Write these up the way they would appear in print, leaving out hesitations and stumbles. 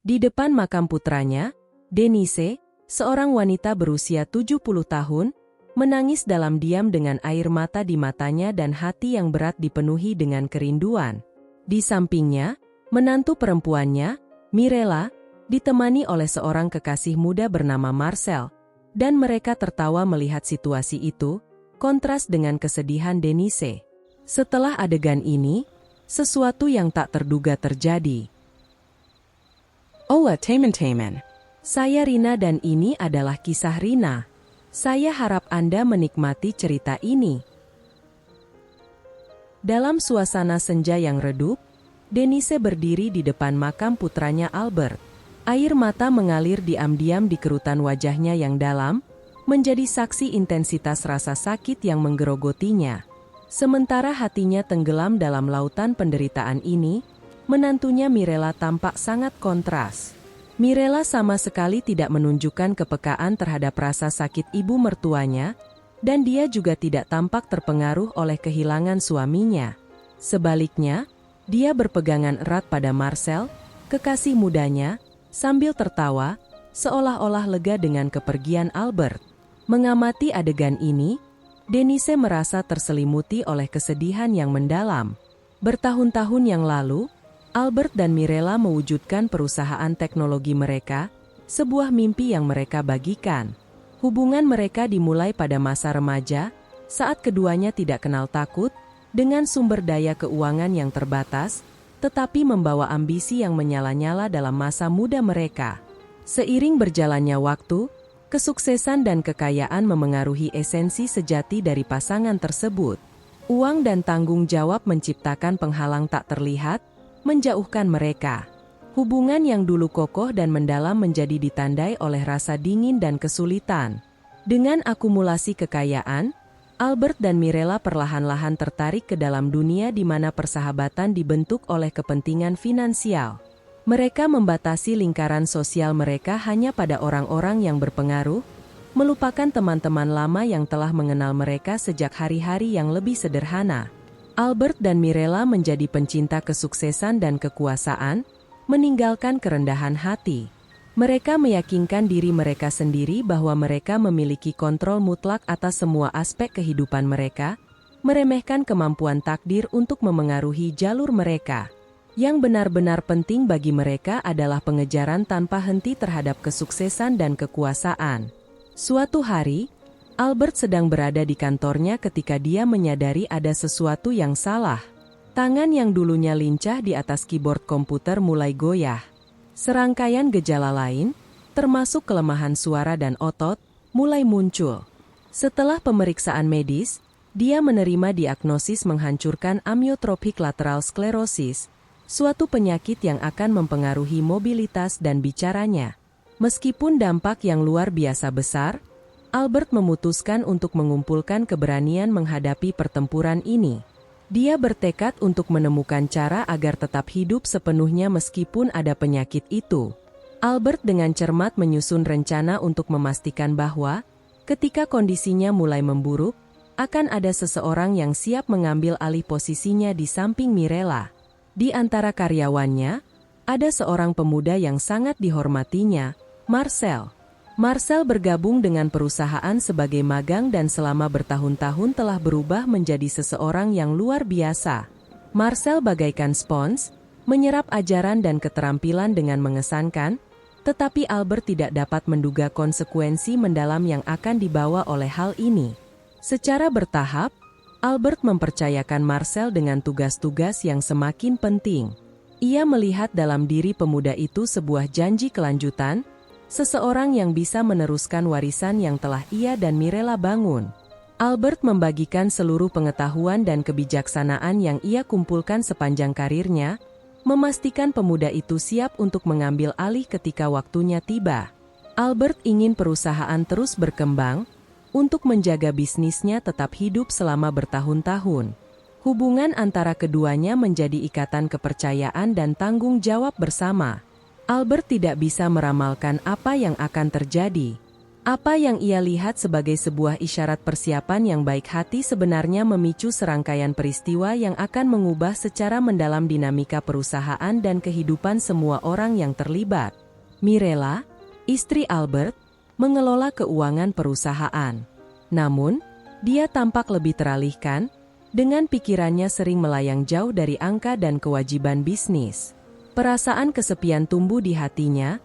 Di depan makam putranya, Denise, seorang wanita berusia 70 tahun, menangis dalam diam dengan air mata di matanya dan hati yang berat dipenuhi dengan kerinduan. Di sampingnya, menantu perempuannya, Mirella, ditemani oleh seorang kekasih muda bernama Marcel, dan mereka tertawa melihat situasi itu, kontras dengan kesedihan Denise. Setelah adegan ini, sesuatu yang tak terduga terjadi. Hola teman-teman. Saya Rina dan ini adalah kisah Rina. Saya harap Anda menikmati cerita ini. Dalam suasana senja yang redup, Denise berdiri di depan makam putranya Albert. Air mata mengalir diam-diam di kerutan wajahnya yang dalam, menjadi saksi intensitas rasa sakit yang menggerogotinya. Sementara hatinya tenggelam dalam lautan penderitaan ini, menantunya Mirella tampak sangat kontras. Mirella sama sekali tidak menunjukkan kepekaan terhadap rasa sakit ibu mertuanya, dan dia juga tidak tampak terpengaruh oleh kehilangan suaminya. Sebaliknya, dia berpegangan erat pada Marcel, kekasih mudanya, sambil tertawa, seolah-olah lega dengan kepergian Albert. Mengamati adegan ini, Denise merasa terselimuti oleh kesedihan yang mendalam. Bertahun-tahun yang lalu, Albert dan Mirella mewujudkan perusahaan teknologi mereka, sebuah mimpi yang mereka bagikan. Hubungan mereka dimulai pada masa remaja, saat keduanya tidak kenal takut, dengan sumber daya keuangan yang terbatas, tetapi membawa ambisi yang menyala-nyala dalam masa muda mereka. Seiring berjalannya waktu, kesuksesan dan kekayaan memengaruhi esensi sejati dari pasangan tersebut. Uang dan tanggung jawab menciptakan penghalang tak terlihat, menjauhkan mereka. Hubungan yang dulu kokoh dan mendalam menjadi ditandai oleh rasa dingin dan kesulitan. Dengan akumulasi kekayaan, Albert dan Mirella perlahan-lahan tertarik ke dalam dunia di mana persahabatan dibentuk oleh kepentingan finansial. Mereka membatasi lingkaran sosial mereka hanya pada orang-orang yang berpengaruh, melupakan teman-teman lama yang telah mengenal mereka sejak hari-hari yang lebih sederhana. Albert dan Mirella menjadi pencinta kesuksesan dan kekuasaan, meninggalkan kerendahan hati. Mereka meyakinkan diri mereka sendiri bahwa mereka memiliki kontrol mutlak atas semua aspek kehidupan mereka, meremehkan kemampuan takdir untuk memengaruhi jalur mereka. Yang benar-benar penting bagi mereka adalah pengejaran tanpa henti terhadap kesuksesan dan kekuasaan. Suatu hari, Albert sedang berada di kantornya ketika dia menyadari ada sesuatu yang salah. Tangan yang dulunya lincah di atas keyboard komputer mulai goyah. Serangkaian gejala lain, termasuk kelemahan suara dan otot, mulai muncul. Setelah pemeriksaan medis, dia menerima diagnosis menghancurkan amyotrophic lateral sclerosis, suatu penyakit yang akan mempengaruhi mobilitas dan bicaranya. Meskipun dampak yang luar biasa besar, Albert memutuskan untuk mengumpulkan keberanian menghadapi pertempuran ini. Dia bertekad untuk menemukan cara agar tetap hidup sepenuhnya meskipun ada penyakit itu. Albert dengan cermat menyusun rencana untuk memastikan bahwa, ketika kondisinya mulai memburuk, akan ada seseorang yang siap mengambil alih posisinya di samping Mirella. Di antara karyawannya, ada seorang pemuda yang sangat dihormatinya, Marcel. Marcel bergabung dengan perusahaan sebagai magang dan selama bertahun-tahun telah berubah menjadi seseorang yang luar biasa. Marcel bagaikan spons, menyerap ajaran dan keterampilan dengan mengesankan, tetapi Albert tidak dapat menduga konsekuensi mendalam yang akan dibawa oleh hal ini. Secara bertahap, Albert mempercayakan Marcel dengan tugas-tugas yang semakin penting. Ia melihat dalam diri pemuda itu sebuah janji kelanjutan, seseorang yang bisa meneruskan warisan yang telah ia dan Mirella bangun. Albert membagikan seluruh pengetahuan dan kebijaksanaan yang ia kumpulkan sepanjang karirnya, memastikan pemuda itu siap untuk mengambil alih ketika waktunya tiba. Albert ingin perusahaan terus berkembang, untuk menjaga bisnisnya tetap hidup selama bertahun-tahun. Hubungan antara keduanya menjadi ikatan kepercayaan dan tanggung jawab bersama. Albert tidak bisa meramalkan apa yang akan terjadi. Apa yang ia lihat sebagai sebuah isyarat persiapan yang baik hati sebenarnya memicu serangkaian peristiwa yang akan mengubah secara mendalam dinamika perusahaan dan kehidupan semua orang yang terlibat. Mirella, istri Albert, mengelola keuangan perusahaan. Namun, dia tampak lebih teralihkan, dengan pikirannya sering melayang jauh dari angka dan kewajiban bisnis. Perasaan kesepian tumbuh di hatinya,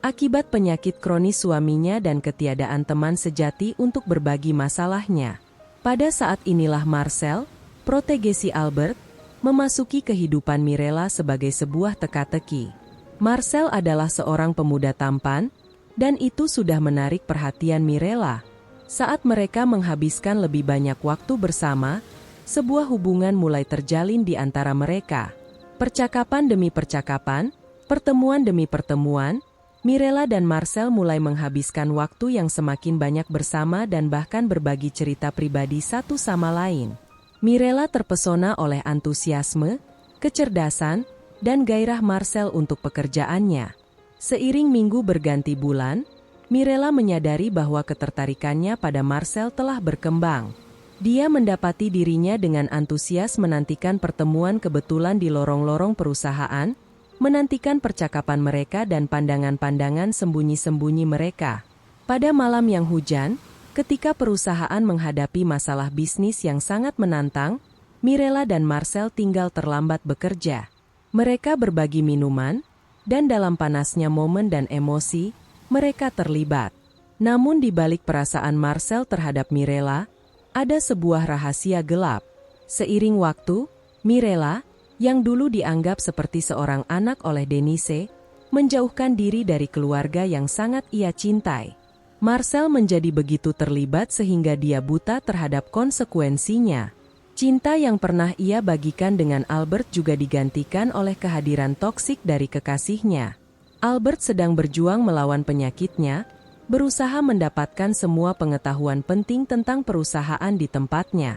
akibat penyakit kronis suaminya dan ketiadaan teman sejati untuk berbagi masalahnya. Pada saat inilah Marcel, protege si Albert, memasuki kehidupan Mirella sebagai sebuah teka-teki. Marcel adalah seorang pemuda tampan, dan itu sudah menarik perhatian Mirella. Saat mereka menghabiskan lebih banyak waktu bersama, sebuah hubungan mulai terjalin di antara mereka. Percakapan demi percakapan, pertemuan demi pertemuan, Mirella dan Marcel mulai menghabiskan waktu yang semakin banyak bersama dan bahkan berbagi cerita pribadi satu sama lain. Mirella terpesona oleh antusiasme, kecerdasan, dan gairah Marcel untuk pekerjaannya. Seiring minggu berganti bulan, Mirella menyadari bahwa ketertarikannya pada Marcel telah berkembang. Dia mendapati dirinya dengan antusias menantikan pertemuan kebetulan di lorong-lorong perusahaan, menantikan percakapan mereka dan pandangan-pandangan sembunyi-sembunyi mereka. Pada malam yang hujan, ketika perusahaan menghadapi masalah bisnis yang sangat menantang, Mirella dan Marcel tinggal terlambat bekerja. Mereka berbagi minuman, dan dalam panasnya momen dan emosi, mereka terlibat. Namun di balik perasaan Marcel terhadap Mirella, ada sebuah rahasia gelap. Seiring waktu, Mirella, yang dulu dianggap seperti seorang anak oleh Denise, menjauhkan diri dari keluarga yang sangat ia cintai. Marcel menjadi begitu terlibat sehingga dia buta terhadap konsekuensinya. Cinta yang pernah ia bagikan dengan Albert juga digantikan oleh kehadiran toksik dari kekasihnya. Albert sedang berjuang melawan penyakitnya, berusaha mendapatkan semua pengetahuan penting tentang perusahaan di tempatnya.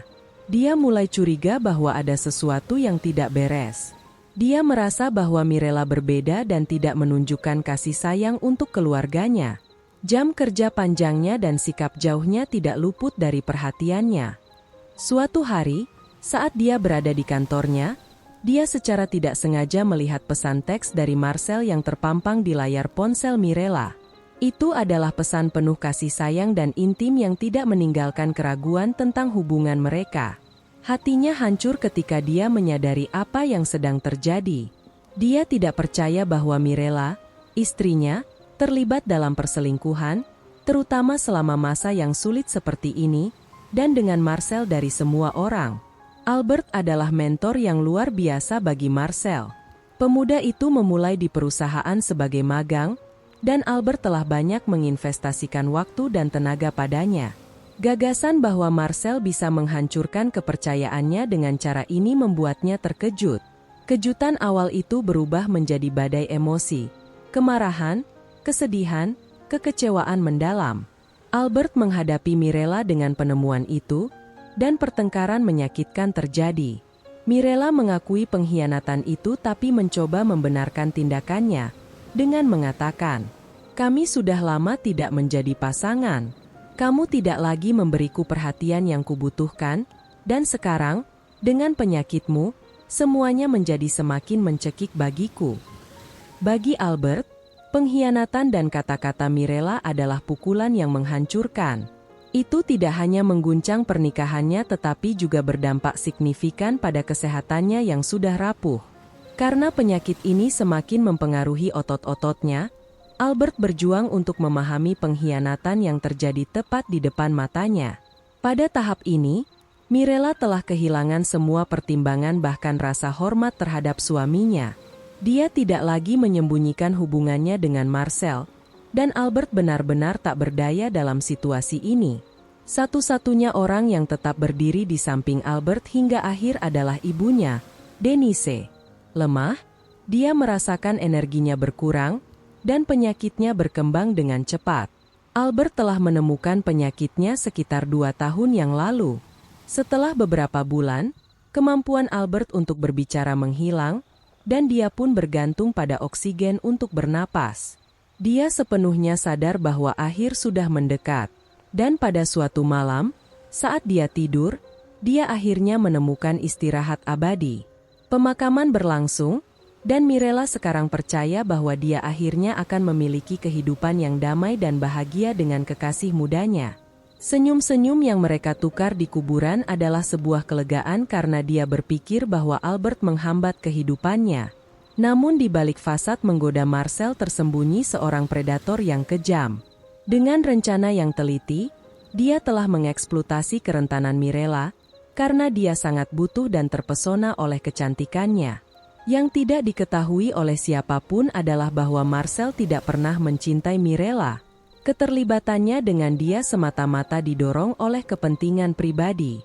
Dia mulai curiga bahwa ada sesuatu yang tidak beres. Dia merasa bahwa Mirella berbeda dan tidak menunjukkan kasih sayang untuk keluarganya. Jam kerja panjangnya dan sikap jauhnya tidak luput dari perhatiannya. Suatu hari, saat dia berada di kantornya, dia secara tidak sengaja melihat pesan teks dari Marcel yang terpampang di layar ponsel Mirella. Itu adalah pesan penuh kasih sayang dan intim yang tidak meninggalkan keraguan tentang hubungan mereka. Hatinya hancur ketika dia menyadari apa yang sedang terjadi. Dia tidak percaya bahwa Mirella, istrinya, terlibat dalam perselingkuhan, terutama selama masa yang sulit seperti ini, dan dengan Marcel dari semua orang. Albert adalah mentor yang luar biasa bagi Marcel. Pemuda itu memulai di perusahaan sebagai magang, dan Albert telah banyak menginvestasikan waktu dan tenaga padanya. Gagasan bahwa Marcel bisa menghancurkan kepercayaannya dengan cara ini membuatnya terkejut. Kejutan awal itu berubah menjadi badai emosi, kemarahan, kesedihan, kekecewaan mendalam. Albert menghadapi Mirella dengan penemuan itu, dan pertengkaran menyakitkan terjadi. Mirella mengakui pengkhianatan itu tapi mencoba membenarkan tindakannya, dengan mengatakan, "Kami sudah lama tidak menjadi pasangan. Kamu tidak lagi memberiku perhatian yang kubutuhkan, dan sekarang, dengan penyakitmu, semuanya menjadi semakin mencekik bagiku." Bagi Albert, pengkhianatan dan kata-kata Mirella adalah pukulan yang menghancurkan. Itu tidak hanya mengguncang pernikahannya tetapi juga berdampak signifikan pada kesehatannya yang sudah rapuh. Karena penyakit ini semakin mempengaruhi otot-ototnya, Albert berjuang untuk memahami pengkhianatan yang terjadi tepat di depan matanya. Pada tahap ini, Mirella telah kehilangan semua pertimbangan bahkan rasa hormat terhadap suaminya. Dia tidak lagi menyembunyikan hubungannya dengan Marcel, dan Albert benar-benar tak berdaya dalam situasi ini. Satu-satunya orang yang tetap berdiri di samping Albert hingga akhir adalah ibunya, Denise. Lemah, dia merasakan energinya berkurang, dan penyakitnya berkembang dengan cepat. Albert telah menemukan penyakitnya sekitar 2 tahun yang lalu. Setelah beberapa bulan, kemampuan Albert untuk berbicara menghilang, dan dia pun bergantung pada oksigen untuk bernapas. Dia sepenuhnya sadar bahwa akhir sudah mendekat. Dan pada suatu malam, saat dia tidur, dia akhirnya menemukan istirahat abadi. Pemakaman berlangsung, dan Mirella sekarang percaya bahwa dia akhirnya akan memiliki kehidupan yang damai dan bahagia dengan kekasih mudanya. Senyum-senyum yang mereka tukar di kuburan adalah sebuah kelegaan karena dia berpikir bahwa Albert menghambat kehidupannya. Namun di balik fasad menggoda Marcel tersembunyi seorang predator yang kejam. Dengan rencana yang teliti, dia telah mengeksploitasi kerentanan Mirella, karena dia sangat butuh dan terpesona oleh kecantikannya. Yang tidak diketahui oleh siapapun adalah bahwa Marcel tidak pernah mencintai Mirella. Keterlibatannya dengan dia semata-mata didorong oleh kepentingan pribadi.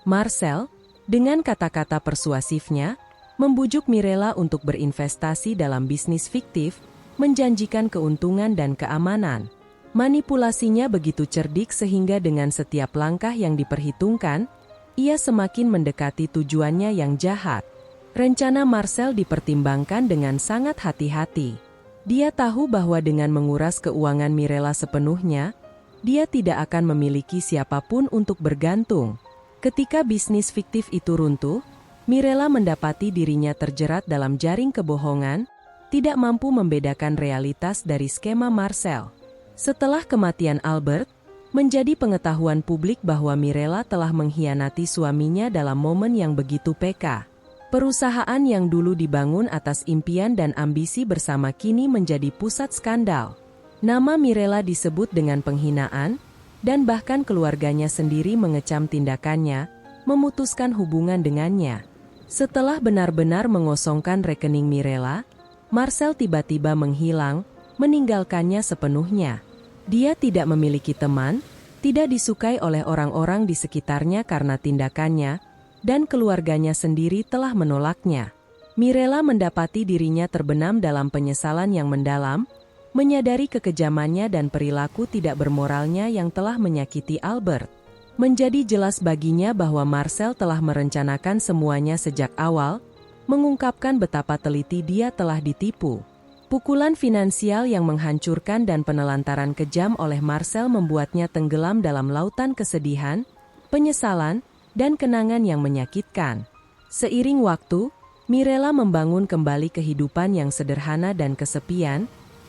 Marcel, dengan kata-kata persuasifnya, membujuk Mirella untuk berinvestasi dalam bisnis fiktif, menjanjikan keuntungan dan keamanan. Manipulasinya begitu cerdik sehingga dengan setiap langkah yang diperhitungkan, ia semakin mendekati tujuannya yang jahat. Rencana Marcel dipertimbangkan dengan sangat hati-hati. Dia tahu bahwa dengan menguras keuangan Mirella sepenuhnya, dia tidak akan memiliki siapapun untuk bergantung. Ketika bisnis fiktif itu runtuh, Mirella mendapati dirinya terjerat dalam jaring kebohongan, tidak mampu membedakan realitas dari skema Marcel. Setelah kematian Albert, menjadi pengetahuan publik bahwa Mirella telah mengkhianati suaminya dalam momen yang begitu peka. Perusahaan yang dulu dibangun atas impian dan ambisi bersama kini menjadi pusat skandal. Nama Mirella disebut dengan penghinaan, dan bahkan keluarganya sendiri mengecam tindakannya, memutuskan hubungan dengannya. Setelah benar-benar mengosongkan rekening Mirella, Marcel tiba-tiba menghilang, meninggalkannya sepenuhnya. Dia tidak memiliki teman, tidak disukai oleh orang-orang di sekitarnya karena tindakannya, dan keluarganya sendiri telah menolaknya. Mirella mendapati dirinya terbenam dalam penyesalan yang mendalam, menyadari kekejamannya dan perilaku tidak bermoralnya yang telah menyakiti Albert. Menjadi jelas baginya bahwa Marcel telah merencanakan semuanya sejak awal, mengungkapkan betapa teliti dia telah ditipu. Pukulan finansial yang menghancurkan dan penelantaran kejam oleh Marcel membuatnya tenggelam dalam lautan kesedihan, penyesalan, dan kenangan yang menyakitkan. Seiring waktu, Mirella membangun kembali kehidupan yang sederhana dan kesepian,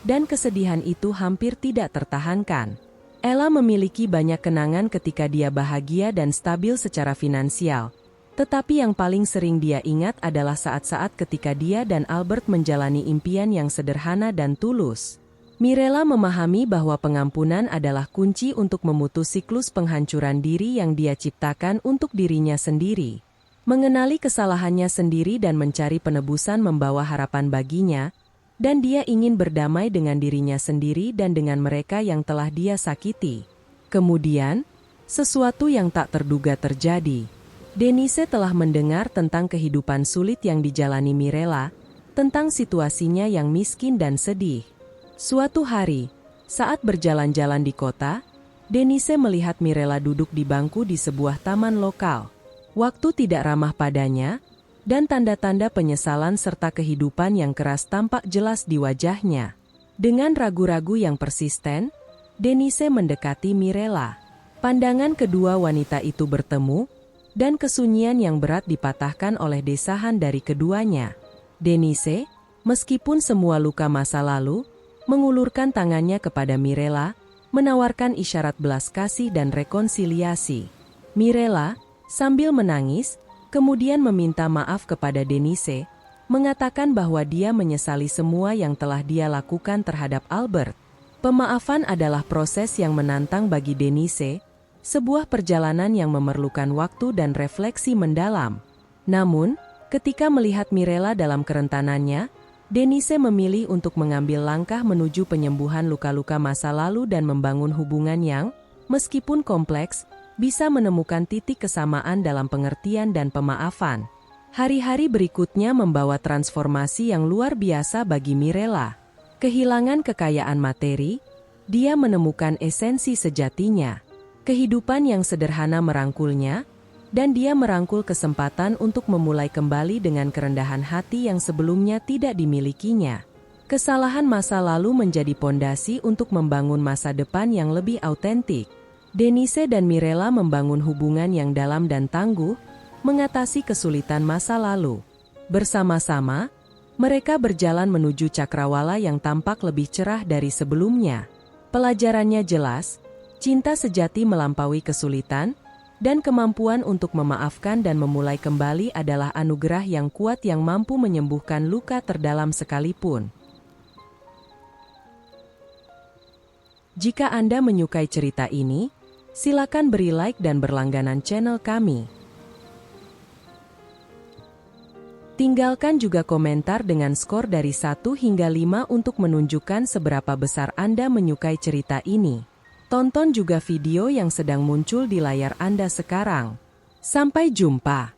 dan kesedihan itu hampir tidak tertahankan. Ella memiliki banyak kenangan ketika dia bahagia dan stabil secara finansial. Tetapi yang paling sering dia ingat adalah saat-saat ketika dia dan Albert menjalani impian yang sederhana dan tulus. Mirella memahami bahwa pengampunan adalah kunci untuk memutus siklus penghancuran diri yang dia ciptakan untuk dirinya sendiri. Mengenali kesalahannya sendiri dan mencari penebusan membawa harapan baginya, dan dia ingin berdamai dengan dirinya sendiri dan dengan mereka yang telah dia sakiti. Kemudian, sesuatu yang tak terduga terjadi. Denise telah mendengar tentang kehidupan sulit yang dijalani Mirella, tentang situasinya yang miskin dan sedih. Suatu hari, saat berjalan-jalan di kota, Denise melihat Mirella duduk di bangku di sebuah taman lokal. Waktu tidak ramah padanya, dan tanda-tanda penyesalan serta kehidupan yang keras tampak jelas di wajahnya. Dengan ragu-ragu yang persisten, Denise mendekati Mirella. Pandangan kedua wanita itu bertemu, dan kesunyian yang berat dipatahkan oleh desahan dari keduanya. Denise, meskipun semua luka masa lalu, mengulurkan tangannya kepada Mirella, menawarkan isyarat belas kasih dan rekonsiliasi. Mirella, sambil menangis, kemudian meminta maaf kepada Denise, mengatakan bahwa dia menyesali semua yang telah dia lakukan terhadap Albert. Pemaafan adalah proses yang menantang bagi Denise, sebuah perjalanan yang memerlukan waktu dan refleksi mendalam. Namun, ketika melihat Mirella dalam kerentanannya, Denise memilih untuk mengambil langkah menuju penyembuhan luka-luka masa lalu dan membangun hubungan yang, meskipun kompleks, bisa menemukan titik kesamaan dalam pengertian dan pemaafan. Hari-hari berikutnya membawa transformasi yang luar biasa bagi Mirella. Kehilangan kekayaan materi, dia menemukan esensi sejatinya. Kehidupan yang sederhana merangkulnya, dan dia merangkul kesempatan untuk memulai kembali dengan kerendahan hati yang sebelumnya tidak dimilikinya. Kesalahan masa lalu menjadi pondasi untuk membangun masa depan yang lebih autentik. Denise dan Mirella membangun hubungan yang dalam dan tangguh, mengatasi kesulitan masa lalu. Bersama-sama, mereka berjalan menuju cakrawala yang tampak lebih cerah dari sebelumnya. Pelajarannya jelas, cinta sejati melampaui kesulitan, dan kemampuan untuk memaafkan dan memulai kembali adalah anugerah yang kuat yang mampu menyembuhkan luka terdalam sekalipun. Jika Anda menyukai cerita ini, silakan beri like dan berlangganan channel kami. Tinggalkan juga komentar dengan skor dari 1 hingga 5 untuk menunjukkan seberapa besar Anda menyukai cerita ini. Tonton juga video yang sedang muncul di layar Anda sekarang. Sampai jumpa!